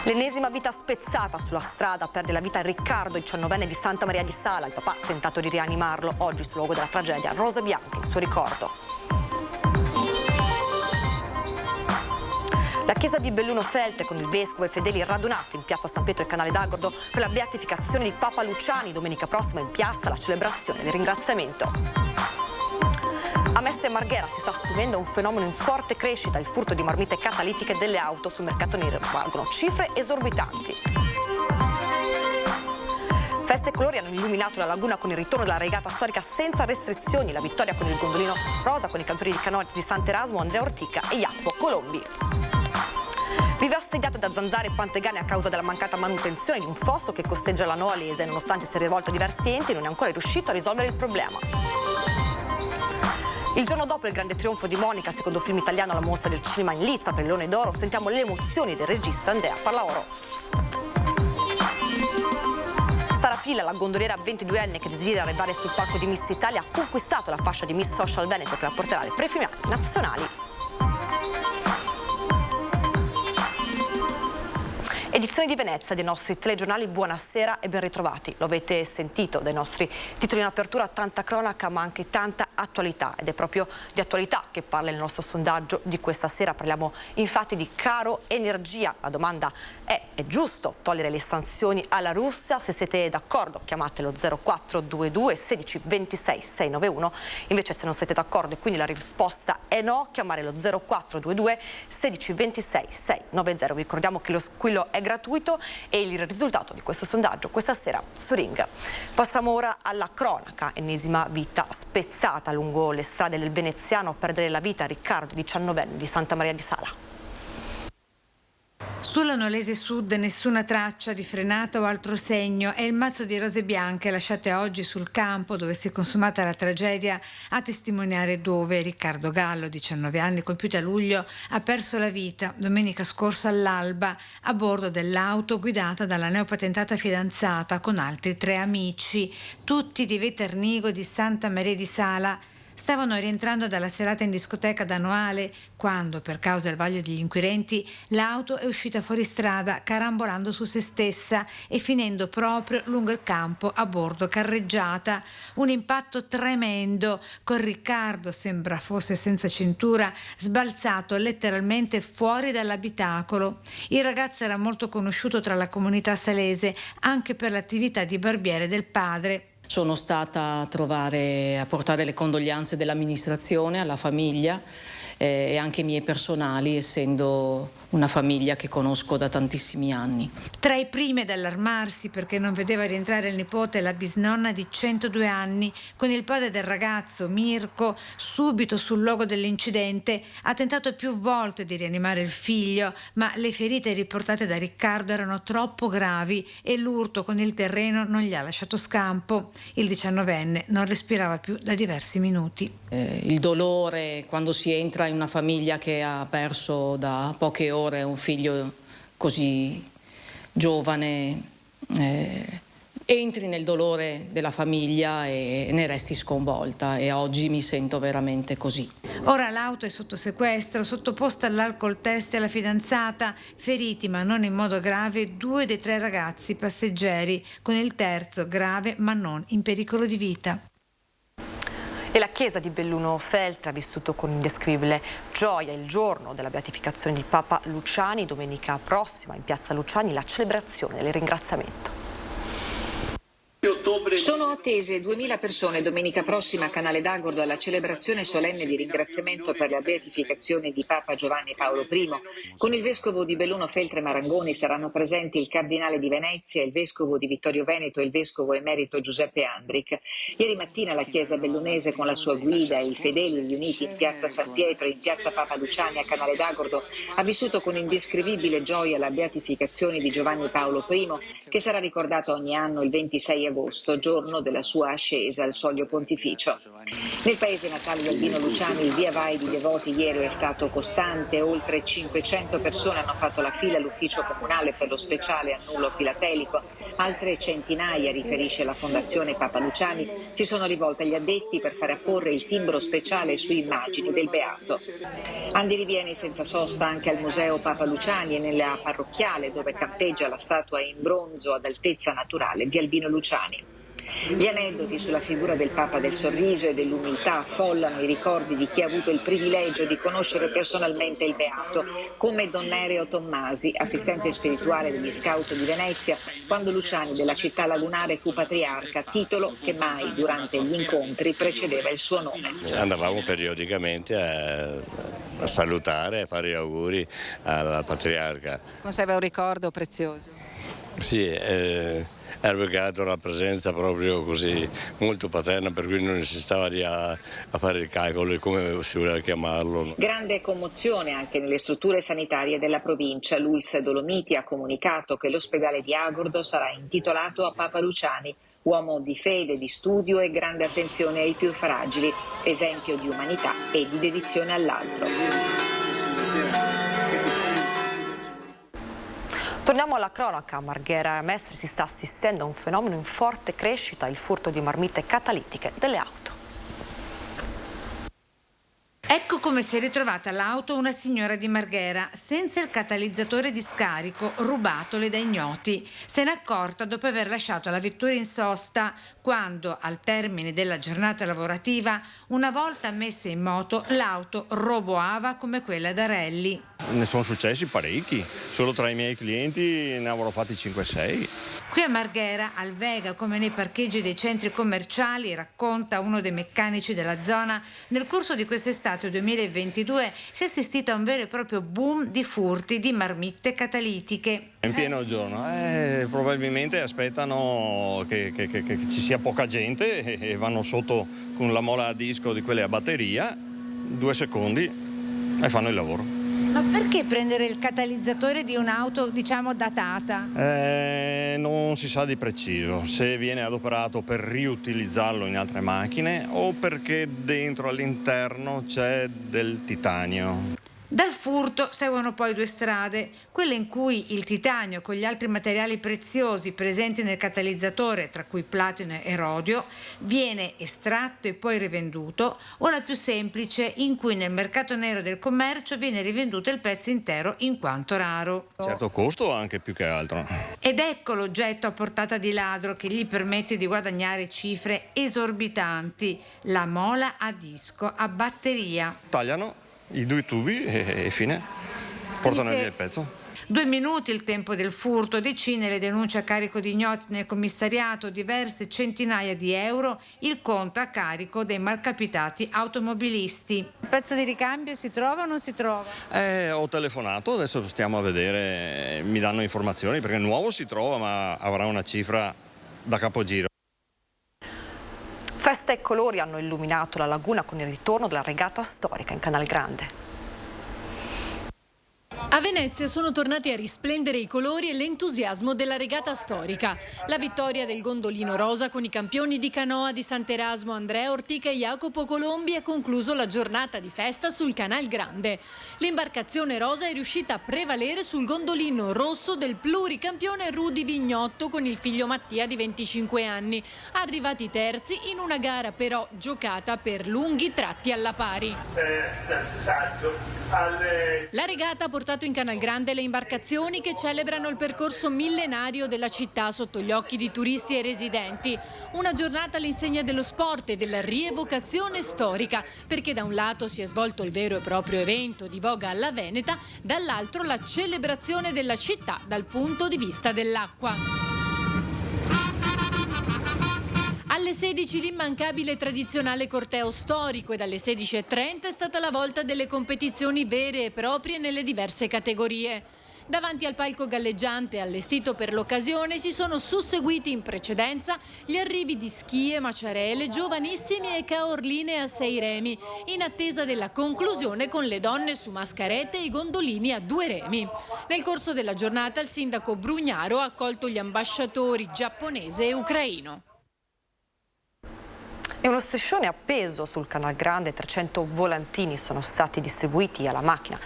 L'ennesima vita spezzata sulla strada, perde la vita Riccardo, 19enne di Santa Maria di Sala. Il papà ha tentato di rianimarlo. Oggi sul luogo della tragedia, Rosa Bianchi, in suo ricordo. La chiesa di Belluno Feltre, con il vescovo e i fedeli radunati in piazza San Pietro e Canale d'Agordo per la beatificazione di Papa Luciani. Domenica prossima in piazza la celebrazione del ringraziamento. A Mestre Marghera si sta assumendo un fenomeno in forte crescita, il furto di marmite catalitiche delle auto sul mercato nero, valgono cifre esorbitanti. Feste e colori hanno illuminato la laguna con il ritorno della regata storica senza restrizioni, la vittoria con il gondolino rosa con i campioni di canoa di Sant'Erasmo, Andrea Ortica e Jacopo Colombi. Vive assediato da zanzare e pantegane a causa della mancata manutenzione di un fosso che costeggia la Noalese. Nonostante sia rivolto a diversi enti, non è ancora riuscito a risolvere il problema. Il giorno dopo il grande trionfo di Monica, secondo film italiano alla Mostra del Cinema in Lizza per il Leone d'Oro, sentiamo le emozioni del regista Andrea Pallaoro. Sara Pilla, la gondoliera 22enne che desidera arrivare sul palco di Miss Italia, ha conquistato la fascia di Miss Social Veneto che la porterà alle prefinali nazionali. Edizione di Venezia dei nostri telegiornali, buonasera e ben ritrovati. Lo avete sentito dai nostri titoli in apertura, tanta cronaca ma anche tanta attualità, ed è proprio di attualità che parla il nostro sondaggio di questa sera. Parliamo infatti di caro energia. La domanda è giusto togliere le sanzioni alla Russia? Se siete d'accordo chiamate lo 0422 16 26 691, invece se non siete d'accordo e quindi la risposta è no, chiamare lo 0422 16 26 690. Vi ricordiamo che lo squillo è gratuito e il risultato di questo sondaggio questa sera su Ring. Passiamo ora alla cronaca. Ennesima vita spezzata lungo le strade del veneziano, a perdere la vita Riccardo, 19enne di Santa Maria di Sala. Sulla Nolese Sud nessuna traccia di frenata o altro segno, e il mazzo di rose bianche lasciate oggi sul campo dove si è consumata la tragedia a testimoniare dove Riccardo Gallo, 19 anni, compiuti a luglio, ha perso la vita domenica scorsa all'alba a bordo dell'auto guidata dalla neopatentata fidanzata con altri 3 amici, tutti di Veternigo di Santa Maria di Sala. Stavano rientrando dalla serata in discoteca da Noale quando, per causa del vaglio degli inquirenti, l'auto è uscita fuori strada carambolando su se stessa e finendo proprio lungo il campo a bordo carreggiata. Un impatto tremendo, con Riccardo, sembra fosse senza cintura, sbalzato letteralmente fuori dall'abitacolo. Il ragazzo era molto conosciuto tra la comunità salese anche per l'attività di barbiere del padre. Sono stata a portare le condoglianze dell'amministrazione alla famiglia e anche mie personali, essendo una famiglia che conosco da tantissimi anni. Tra i primi ad allarmarsi perché non vedeva rientrare il nipote, la bisnonna di 102 anni, con il padre del ragazzo, Mirko, subito sul luogo dell'incidente, ha tentato più volte di rianimare il figlio, ma le ferite riportate da Riccardo erano troppo gravi e l'urto con il terreno non gli ha lasciato scampo. Il 19enne non respirava più da diversi minuti. Il dolore quando si entra in una famiglia che ha perso da poche ore un figlio così giovane, entri nel dolore della famiglia e ne resti sconvolta, e oggi mi sento veramente così. Ora l'auto è sotto sequestro, sottoposta all'alcol test e alla fidanzata, feriti ma non in modo grave 2 dei 3 ragazzi passeggeri, con il terzo grave ma non in pericolo di vita. E la chiesa di Belluno Feltre ha vissuto con indescrivibile gioia il giorno della beatificazione di Papa Luciani. Domenica prossima in piazza Luciani la celebrazione del ringraziamento. Sono attese 2000 persone domenica prossima a Canale d'Agordo alla celebrazione solenne di ringraziamento per la beatificazione di Papa Giovanni Paolo I. Con il vescovo di Belluno Feltre Marangoni saranno presenti il cardinale di Venezia, il vescovo di Vittorio Veneto e il vescovo emerito Giuseppe Andric. Ieri mattina la chiesa bellunese con la sua guida e i fedeli riuniti in piazza San Pietro e in piazza Papa Luciani a Canale d'Agordo ha vissuto con indescrivibile gioia la beatificazione di Giovanni Paolo I, che sarà ricordato ogni anno il 26 agosto agosto, giorno della sua ascesa al soglio pontificio. Nel paese natale di Albino Luciani il via vai di devoti ieri è stato costante, oltre 500 persone hanno fatto la fila all'ufficio comunale per lo speciale annullo filatelico, altre centinaia, riferisce la Fondazione Papa Luciani, si sono rivolte agli addetti per fare apporre il timbro speciale su immagini del Beato. Andi rivieni senza sosta anche al Museo Papa Luciani e nella parrocchiale dove campeggia la statua in bronzo ad altezza naturale di Albino Luciani. Gli aneddoti sulla figura del Papa del sorriso e dell'umiltà affollano i ricordi di chi ha avuto il privilegio di conoscere personalmente il Beato, come Don Nereo Tommasi, assistente spirituale degli Scout di Venezia, quando Luciani della città lagunare fu patriarca, titolo che mai durante gli incontri precedeva il suo nome. Andavamo periodicamente a salutare, a fare gli auguri alla patriarca. Conserva un ricordo prezioso? Sì, era peccato una presenza proprio così molto paterna, per cui non si stava lì a fare il calcolo, come si voleva chiamarlo. Grande commozione anche nelle strutture sanitarie della provincia. L'ULSS Dolomiti ha comunicato che l'ospedale di Agordo sarà intitolato a Papa Luciani, uomo di fede, di studio e grande attenzione ai più fragili, esempio di umanità e di dedizione all'altro. Torniamo alla cronaca. A Marghera e a Mestre si sta assistendo a un fenomeno in forte crescita, il furto di marmite catalitiche delle auto. Ecco come si è ritrovata l'auto una signora di Marghera, senza il catalizzatore di scarico, rubatole da ignoti. Se n'è accorta dopo aver lasciato la vettura in sosta, quando, al termine della giornata lavorativa, una volta messa in moto, l'auto roboava come quella da rally. Ne sono successi parecchi, solo tra i miei clienti ne avrò fatti 5-6. Qui a Marghera, al Vega, come nei parcheggi dei centri commerciali, racconta uno dei meccanici della zona, nel corso di quest'estate 2022 si è assistito a un vero e proprio boom di furti di marmitte catalitiche. In pieno giorno, probabilmente aspettano che ci sia poca gente e vanno sotto con la mola a disco di quelle a batteria, 2 secondi e fanno il lavoro. Ma perché prendere il catalizzatore di un'auto, diciamo, datata? Non si sa di preciso se viene adoperato per riutilizzarlo in altre macchine o perché dentro all'interno c'è del titanio. Dal furto seguono poi 2 strade, quella in cui il titanio con gli altri materiali preziosi presenti nel catalizzatore, tra cui platino e rodio, viene estratto e poi rivenduto, o la più semplice in cui nel mercato nero del commercio viene rivenduto il pezzo intero in quanto raro. Certo costo anche più che altro. Ed ecco l'oggetto a portata di ladro che gli permette di guadagnare cifre esorbitanti, la mola a disco a batteria. Tagliano i 2 tubi e fine, portano via il pezzo. 2 minuti il tempo del furto, decine le denunce a carico di ignoti nel commissariato, diverse centinaia di euro il conto a carico dei malcapitati automobilisti. Il pezzo di ricambio si trova o non si trova? Ho telefonato, adesso stiamo a vedere, mi danno informazioni perché nuovo si trova ma avrà una cifra da capogiro. Festa e colori hanno illuminato la laguna con il ritorno della regata storica in Canal Grande. A Venezia sono tornati a risplendere i colori e l'entusiasmo della regata storica. La vittoria del gondolino rosa con i campioni di canoa di Sant'Erasmo, Andrea Ortica e Jacopo Colombi ha concluso la giornata di festa sul Canal Grande. L'imbarcazione rosa è riuscita a prevalere sul gondolino rosso del pluricampione Rudy Vignotto con il figlio Mattia di 25 anni, arrivati terzi in una gara però giocata per lunghi tratti alla pari. La regata ha portato in Canal Grande le imbarcazioni che celebrano il percorso millenario della città sotto gli occhi di turisti e residenti. Una giornata all'insegna dello sport e della rievocazione storica, perché da un lato si è svolto il vero e proprio evento di voga alla Veneta, dall'altro la celebrazione della città dal punto di vista dell'acqua. Alle 16 l'immancabile tradizionale corteo storico e dalle 16:30 è stata la volta delle competizioni vere e proprie nelle diverse categorie. Davanti al palco galleggiante allestito per l'occasione si sono susseguiti in precedenza gli arrivi di schi e maciarelle, giovanissimi e caorline a 6 remi, in attesa della conclusione con le donne su mascarette e i gondolini a 2 remi. Nel corso della giornata il sindaco Brugnaro ha accolto gli ambasciatori giapponese e ucraino. E uno striscione appeso sul Canal Grande, 300 volantini sono stati distribuiti alla macchina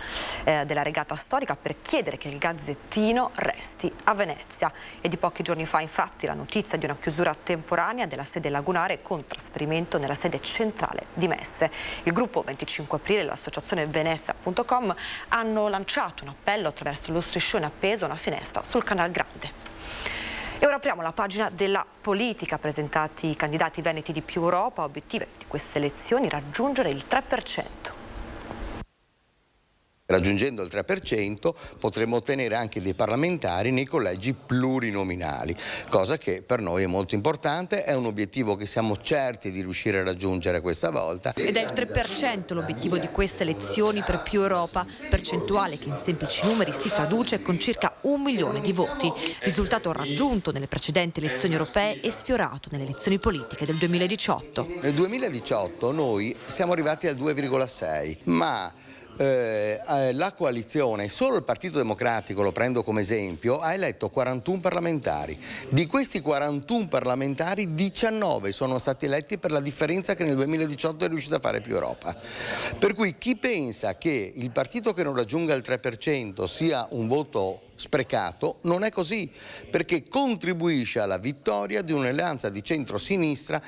della regata storica per chiedere che il Gazzettino resti a Venezia. E di pochi giorni fa infatti la notizia di una chiusura temporanea della sede lagunare con trasferimento nella sede centrale di Mestre. Il gruppo 25 aprile e l'associazione Venezia.com hanno lanciato un appello attraverso lo striscione appeso a una finestra sul Canal Grande. E ora apriamo la pagina della politica, presentati i candidati veneti di Più Europa, obiettivo di queste elezioni raggiungere il 3%. Raggiungendo il 3% potremo ottenere anche dei parlamentari nei collegi plurinominali, cosa che per noi è molto importante, è un obiettivo che siamo certi di riuscire a raggiungere questa volta. Ed è il 3% l'obiettivo di queste elezioni per Più Europa, percentuale che in semplici numeri si traduce con circa 1 milione di voti, risultato raggiunto nelle precedenti elezioni europee e sfiorato nelle elezioni politiche del 2018. Nel 2018 noi siamo arrivati al 2,6, ma la coalizione, solo il Partito Democratico, lo prendo come esempio, ha eletto 41 parlamentari. Di questi 41 parlamentari 19 sono stati eletti per la differenza che nel 2018 è riuscito a fare Più Europa. Per cui chi pensa che il partito che non raggiunga il 3% sia un voto sprecato, non è così, perché contribuisce alla vittoria di un'alleanza di centro-sinistra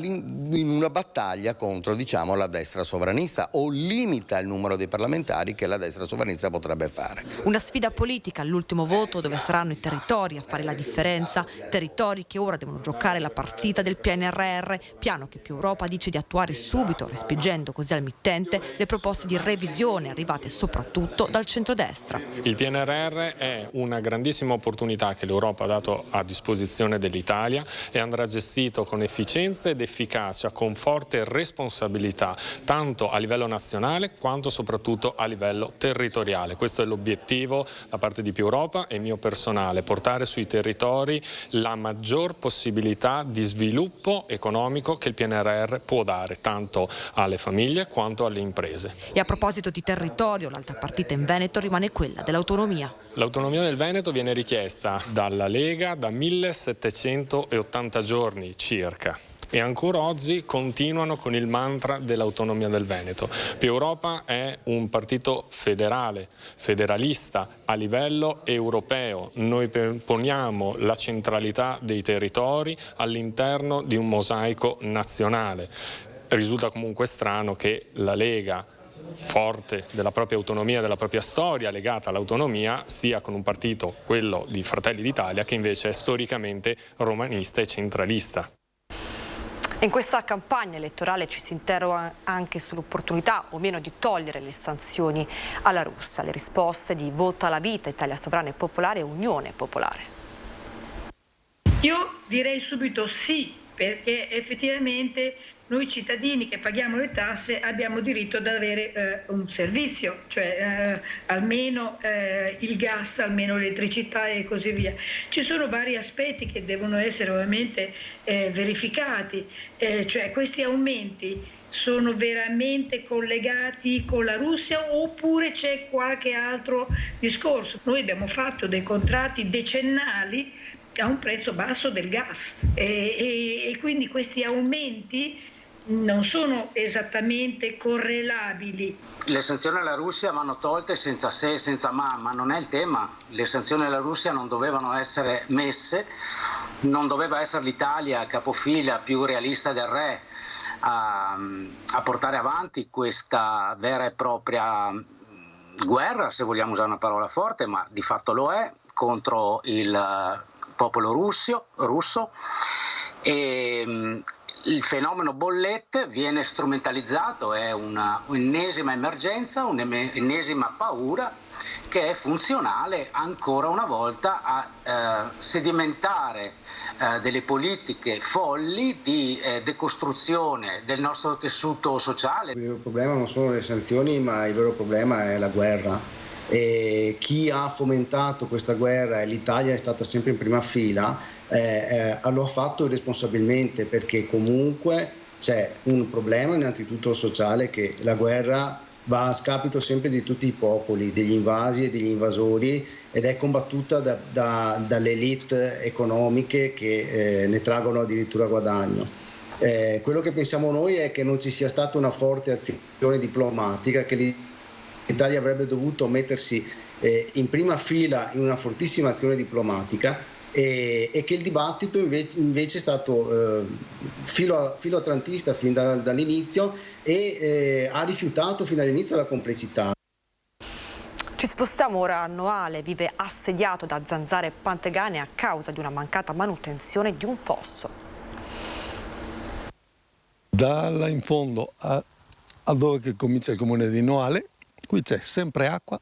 in una battaglia contro, diciamo, la destra sovranista, o limita il numero dei parlamentari che la destra sovranista potrebbe fare. Una sfida politica all'ultimo voto dove saranno i territori a fare la differenza, territori che ora devono giocare la partita del PNRR, piano che Più Europa dice di attuare subito, respingendo così al mittente le proposte di revisione arrivate soprattutto dal centrodestra. Il PNRR è una grandissima opportunità che l'Europa ha dato a disposizione dell'Italia e andrà gestito con efficienza ed efficacia, con forte responsabilità, tanto a livello nazionale quanto soprattutto a livello territoriale. Questo è l'obiettivo da parte di Più Europa e mio personale, portare sui territori la maggior possibilità di sviluppo economico che il PNRR può dare, tanto alle famiglie quanto alle imprese. E a proposito di territorio, l'altra partita in Veneto rimane quella dell'autonomia. L'autonomia del Veneto viene richiesta dalla Lega da 1780 giorni circa. E ancora oggi continuano con il mantra dell'autonomia del Veneto. Più Europa è un partito federale, federalista a livello europeo. Noi poniamo la centralità dei territori all'interno di un mosaico nazionale. Risulta comunque strano che la Lega, forte della propria autonomia, della propria storia legata all'autonomia, sia con un partito, quello di Fratelli d'Italia, che invece è storicamente romanista e centralista. In questa campagna elettorale ci si interroga anche sull'opportunità o meno di togliere le sanzioni alla Russia. Le risposte di Vota la Vita, Italia Sovrana e Popolare e Unione Popolare. Io direi subito sì, perché effettivamente noi cittadini che paghiamo le tasse abbiamo diritto ad avere un servizio, cioè almeno il gas, almeno l'elettricità e così via. Ci sono vari aspetti che devono essere ovviamente verificati, cioè questi aumenti sono veramente collegati con la Russia oppure c'è qualche altro discorso? Noi abbiamo fatto dei contratti decennali a un prezzo basso del gas e quindi questi aumenti non sono esattamente correlabili. Le sanzioni alla Russia vanno tolte senza se e senza ma non è il tema. Le sanzioni alla Russia non dovevano essere messe, non doveva essere l'Italia capofila più realista del re a portare avanti questa vera e propria guerra, se vogliamo usare una parola forte, ma di fatto lo è, contro il popolo russo. E il fenomeno bollette viene strumentalizzato, è un'ennesima emergenza, un'ennesima paura che è funzionale ancora una volta a sedimentare delle politiche folli di decostruzione del nostro tessuto sociale. Il vero problema non sono le sanzioni, ma il vero problema è la guerra. chi ha fomentato questa guerra, e l'Italia è stata sempre in prima fila, lo ha fatto irresponsabilmente, perché comunque c'è un problema innanzitutto sociale, che la guerra va a scapito sempre di tutti i popoli, degli invasi e degli invasori, ed è combattuta dalle elite economiche che ne traggono addirittura guadagno. Quello che pensiamo noi è che non ci sia stata una forte azione diplomatica, che l'Italia avrebbe dovuto mettersi in prima fila in una fortissima azione diplomatica, e che il dibattito invece è stato filo atlantista fin dall'inizio, e ha rifiutato fin dall'inizio la complessità. Ci spostiamo ora a Noale. Vive assediato da zanzare e pantegane a causa di una mancata manutenzione di un fosso. Da là in fondo a dove che comincia il comune di Noale, qui c'è sempre acqua,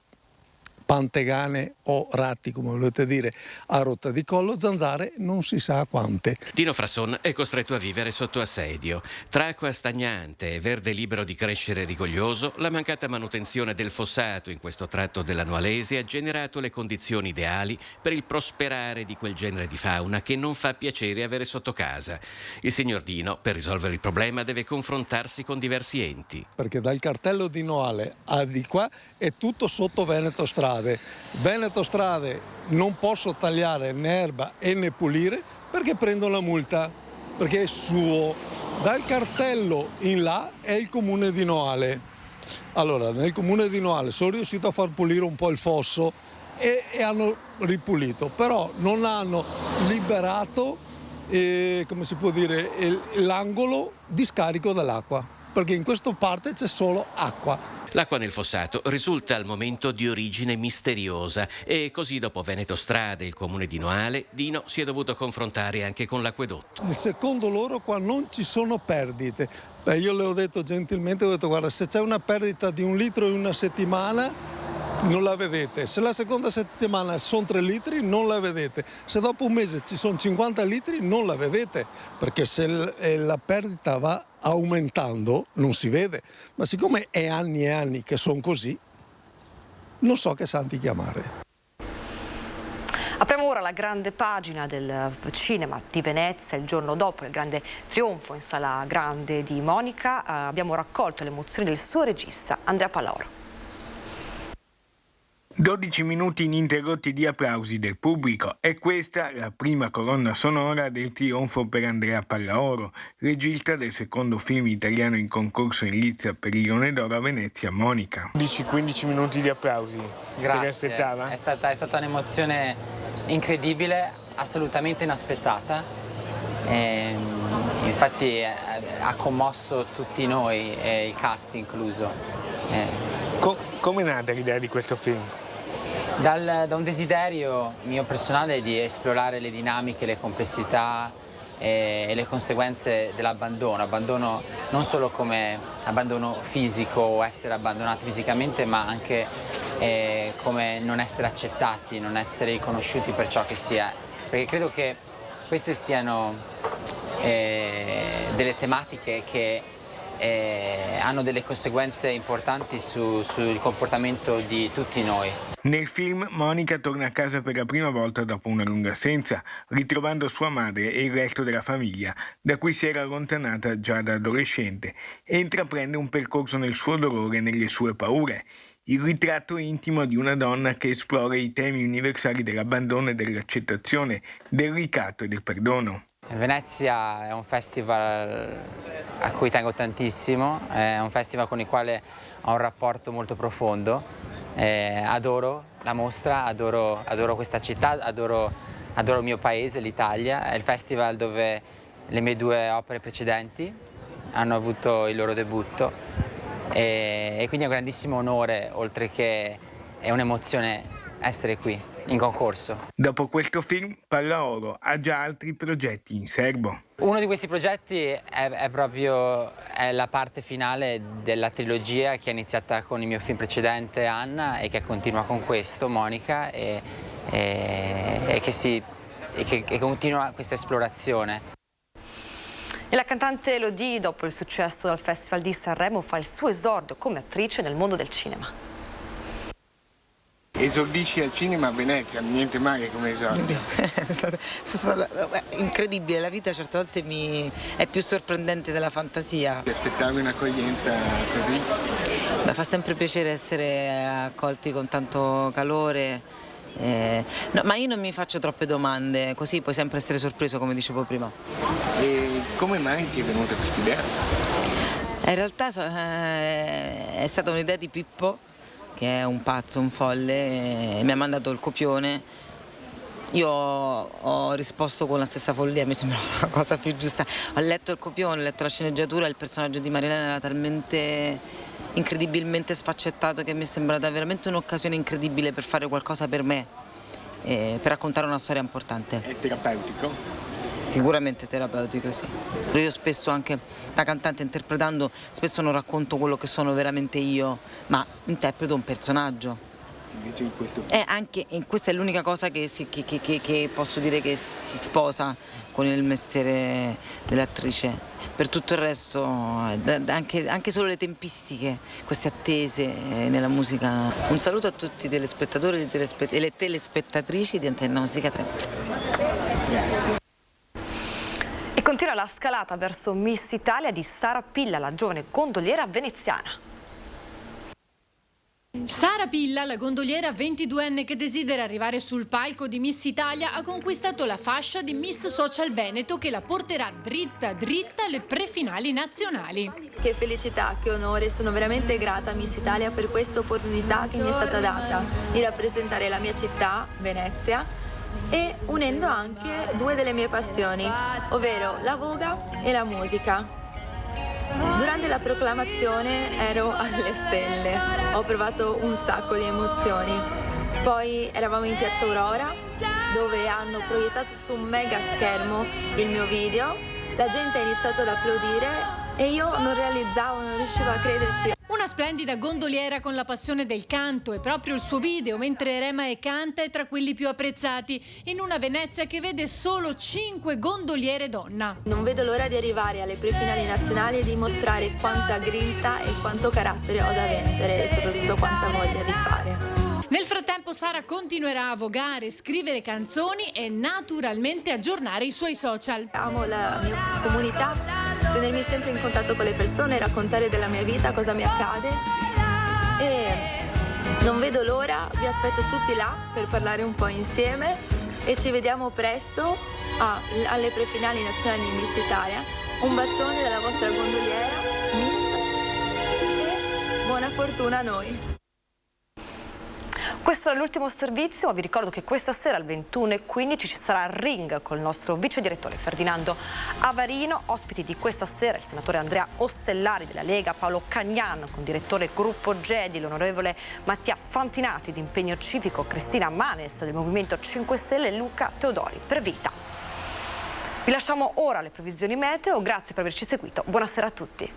pantegane o ratti, come volete dire, a rotta di collo, zanzare non si sa quante. Dino Frasson è costretto a vivere sotto assedio. Tra acqua stagnante e verde libero di crescere rigoglioso, la mancata manutenzione del fossato in questo tratto della Noalese ha generato le condizioni ideali per il prosperare di quel genere di fauna che non fa piacere avere sotto casa. Il signor Dino, per risolvere il problema, deve confrontarsi con diversi enti. Perché dal cartello di Noale a di qua è tutto sotto Veneto Strade. Veneto Strade non posso tagliare né erba e né pulire perché prendo la multa, perché è suo. Dal cartello in là è il comune di Noale. Allora, nel comune di Noale sono riuscito a far pulire un po' il fosso e hanno ripulito, però non hanno liberato, come si può dire, l'angolo di scarico dell'acqua, perché in questa parte c'è solo acqua. L'acqua nel fossato risulta al momento di origine misteriosa e così, dopo Veneto Strade e il comune di Noale, Dino si è dovuto confrontare anche con l'acquedotto. Secondo loro qua non ci sono perdite. Io le ho detto gentilmente, ho detto guarda, se c'è una perdita di 1 litro in una settimana non la vedete, se la seconda settimana sono 3 litri non la vedete, se dopo un mese ci sono 50 litri non la vedete, perché se la perdita va aumentando non si vede, ma siccome è anni e anni che sono così, non so che santi chiamare. Apriamo ora la grande pagina del cinema di Venezia. Il giorno dopo il grande trionfo in Sala Grande di Monica, abbiamo raccolto le emozioni del suo regista Andrea Pallaoro. 12 minuti ininterrotti di applausi del pubblico. È questa la prima colonna sonora del trionfo per Andrea Pallaoro, regista del secondo film italiano in concorso in lizza per il Leone d'Oro a Venezia, Monica. 15 minuti di applausi. Grazie. Se li aspettava? È stata un'emozione incredibile, assolutamente inaspettata. Infatti ha commosso tutti noi, il cast incluso. Come è nata l'idea di questo film? Da un desiderio mio personale di esplorare le dinamiche, le complessità e le conseguenze dell'abbandono non solo come abbandono fisico o essere abbandonati fisicamente, ma anche come non essere accettati, non essere riconosciuti per ciò che si è, perché credo che queste siano delle tematiche che hanno delle conseguenze importanti sul comportamento di tutti noi. Nel film Monica torna a casa per la prima volta dopo una lunga assenza, ritrovando sua madre e il resto della famiglia, da cui si era allontanata già da adolescente, e intraprende un percorso nel suo dolore e nelle sue paure. Il ritratto intimo di una donna che esplora i temi universali dell'abbandono e dell'accettazione, del ricatto e del perdono. Venezia è un festival a cui tengo tantissimo, è un festival con il quale ho un rapporto molto profondo, adoro la mostra, adoro questa città, adoro il mio paese, l'Italia. È il festival dove le mie 2 opere precedenti hanno avuto il loro debutto e quindi è un grandissimo onore, oltre che è un'emozione, essere qui in concorso. Dopo questo film, Pallaoro ha già altri progetti in serbo. Uno di questi progetti è proprio la parte finale della trilogia che è iniziata con il mio film precedente, Anna, e che continua con questo, Monica, e che continua questa esplorazione. E la cantante Elodie, dopo il successo al Festival di Sanremo, fa il suo esordio come attrice nel mondo del cinema. Esordisci al cinema a Venezia, niente male come esordio. È stata incredibile, la vita certe volte è più sorprendente della fantasia. Ti aspettavi un'accoglienza così? Fa sempre piacere essere accolti con tanto calore. No, ma io non mi faccio troppe domande, così puoi sempre essere sorpreso, come dicevo prima. E come mai ti è venuta questa idea? In realtà è stata un'idea di Pippo, che è un pazzo, un folle, e mi ha mandato il copione. Io ho risposto con la stessa follia, mi sembra la cosa più giusta. Ho letto il copione, ho letto la sceneggiatura, il personaggio di Marilena era talmente incredibilmente sfaccettato che mi è sembrata veramente un'occasione incredibile per fare qualcosa per me, per raccontare una storia importante. È terapeutico? Sicuramente terapeutico, sì. Io spesso, anche da cantante interpretando, spesso non racconto quello che sono veramente io, ma interpreto un personaggio. Invece in questo... questa è l'unica cosa che posso dire che si sposa con il mestiere dell'attrice. Per tutto il resto, anche solo le tempistiche, queste attese nella musica. Un saluto a tutti i telespettatori e le telespettatrici di Antenna Musica 3. Grazie. E continua la scalata verso Miss Italia di Sara Pilla, la giovane gondoliera veneziana. Sara Pilla, la gondoliera 22enne che desidera arrivare sul palco di Miss Italia, ha conquistato la fascia di Miss Social Veneto che la porterà dritta dritta alle prefinali nazionali. Che felicità, che onore, sono veramente grata a Miss Italia per questa opportunità che mi è stata data di rappresentare la mia città, Venezia, e unendo anche due delle mie passioni, ovvero la voga e la musica. Durante la proclamazione ero alle stelle, ho provato un sacco di emozioni. Poi eravamo in Piazza Aurora, dove hanno proiettato su un mega schermo il mio video, la gente ha iniziato ad applaudire e io non riuscivo a crederci. Una splendida gondoliera con la passione del canto, e proprio il suo video mentre rema e canta è tra quelli più apprezzati, in una Venezia che vede solo 5 gondoliere donna. Non vedo l'ora di arrivare alle prefinali nazionali e dimostrare quanta grinta e quanto carattere ho da vendere e soprattutto quanta voglia di fare. Nel frattempo Sara continuerà a vogare, scrivere canzoni e naturalmente aggiornare i suoi social. Amo la mia comunità, tenermi sempre in contatto con le persone, raccontare della mia vita, cosa mi accade, e non vedo l'ora, vi aspetto tutti là per parlare un po' insieme e ci vediamo presto alle prefinali nazionali di Miss Italia. Un bacione dalla vostra gondoliera, Miss, e buona fortuna a noi. Questo è l'ultimo servizio, ma vi ricordo che questa sera alle 21:15 ci sarà Ring con il nostro vice direttore Ferdinando Avarino. Ospiti di questa sera il senatore Andrea Ostellari della Lega, Paolo Cagnan con direttore Gruppo Gedi, l'onorevole Mattia Fantinati di Impegno Civico, Cristina Manes del Movimento 5 Stelle e Luca Teodori per Vita. Vi lasciamo ora alle previsioni meteo, grazie per averci seguito, buonasera a tutti.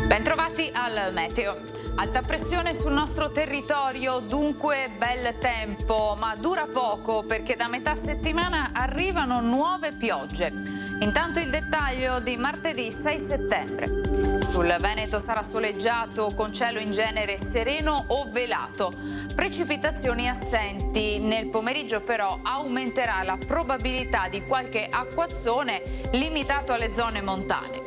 Bentrovati al meteo. Alta pressione sul nostro territorio, dunque bel tempo, ma dura poco perché da metà settimana arrivano nuove piogge. Intanto il dettaglio di martedì 6 settembre. Sul Veneto sarà soleggiato con cielo in genere sereno o velato. Precipitazioni assenti. Nel pomeriggio però aumenterà la probabilità di qualche acquazzone limitato alle zone montane.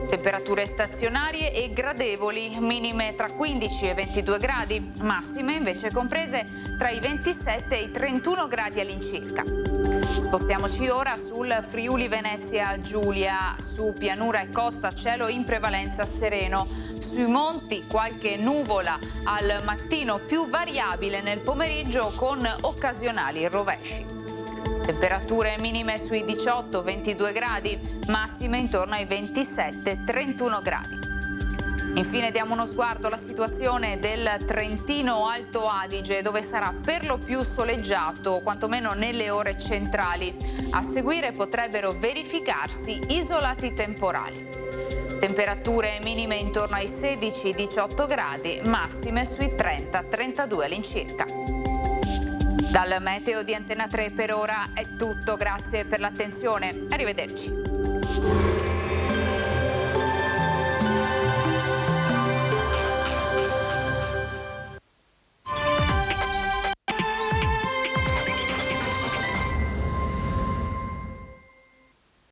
Temperature stazionarie e gradevoli, minime tra 15 e 22 gradi, massime invece comprese tra i 27 e i 31 gradi all'incirca. Spostiamoci ora sul Friuli Venezia Giulia, su pianura e costa cielo in prevalenza sereno, sui monti qualche nuvola al mattino, più variabile nel pomeriggio con occasionali rovesci. Temperature minime sui 18-22 gradi, massime intorno ai 27-31 gradi. Infine diamo uno sguardo alla situazione del Trentino Alto Adige, dove sarà per lo più soleggiato, quantomeno nelle ore centrali. A seguire potrebbero verificarsi isolati temporali. Temperature minime intorno ai 16-18 gradi, massime sui 30-32 all'incirca. Dal meteo di Antenna 3 per ora è tutto, grazie per l'attenzione, arrivederci.